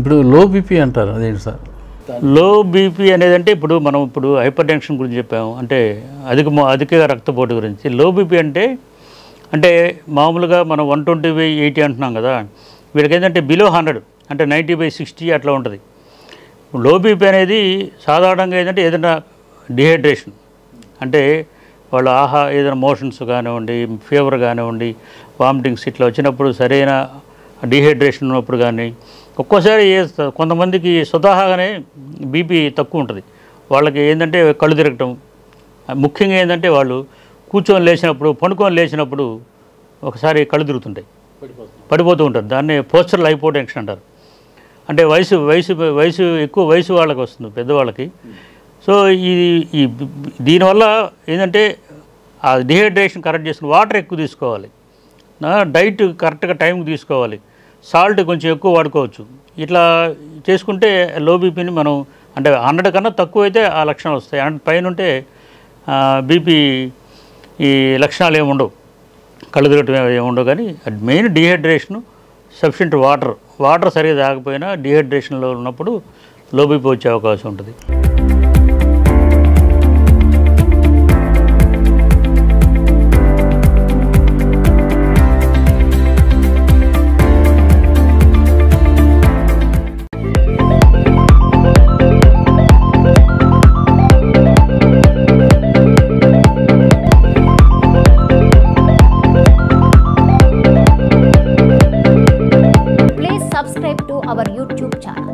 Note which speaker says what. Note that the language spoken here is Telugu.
Speaker 1: ఇప్పుడు లో బీపీ అంటారు, అదేంటి సార్?
Speaker 2: లో బీపీ అనేది అంటే మనం హైపర్ టెన్షన్ గురించి చెప్పాము, అంటే అధిక రక్తపోటు గురించి. లో బీపీ అంటే మామూలుగా మనం 120/80 అంటున్నాం కదా, వీళ్ళకి ఏంటంటే బిలో 100 అంటే 90/60 అట్లా ఉంటుంది. లో బీపీ అనేది సాధారణంగా ఏంటంటే ఏదైనా డిహైడ్రేషన్ అంటే వాళ్ళు ఏదైనా మోషన్స్ కానివ్వండి, ఫీవర్ కానివ్వండి, వామిటింగ్స్ ఇట్లా వచ్చినప్పుడు, సరైన డిహైడ్రేషన్ ఉన్నప్పుడు కానీ, ఒక్కోసారి కొంతమందికి స్వతహాగానే బీపీ తక్కువ ఉంటుంది. వాళ్ళకి ఏంటంటే కళ్ళు తిరగటం, ముఖ్యంగా ఏంటంటే వాళ్ళు కూర్చొని లేచినప్పుడు, పండుకొని లేచినప్పుడు ఒకసారి కళ్ళు తిరుగుతుంటాయి, పడిపోతూ ఉంటారు. దాన్ని పోస్చరల్ హైపోటెన్షన్ అంటారు. అంటే వయసు ఎక్కువ వయసు వాళ్ళకి వస్తుంది, పెద్దవాళ్ళకి. సో ఈ దీనివల్ల ఏంటంటే ఆ డిహైడ్రేషన్ కరెక్ట్ చేసుకుని వాటర్ ఎక్కువ తీసుకోవాలి, డైట్ కరెక్ట్గా టైంకి తీసుకోవాలి, సాల్ట్ కొంచెం ఎక్కువ వాడుకోవచ్చు. ఇట్లా చేసుకుంటే లో బీపీని మనం అంటే 100 కన్నా తక్కువ అయితే ఆ లక్షణాలు వస్తాయి. 100 పైన ఉంటే బీపీ ఈ లక్షణాలు ఏమి ఉండవు, కళ్ళు తిరగటం ఏమి ఉండవు. కానీ మెయిన్ డిహైడ్రేషను, సఫిషియెంట్ వాటర్ సరిగా తాగకపోయినా డిహైడ్రేషన్లో ఉన్నప్పుడు లో బీపీ వచ్చే అవకాశం ఉంటుంది.
Speaker 3: Subscribe to our YouTube channel.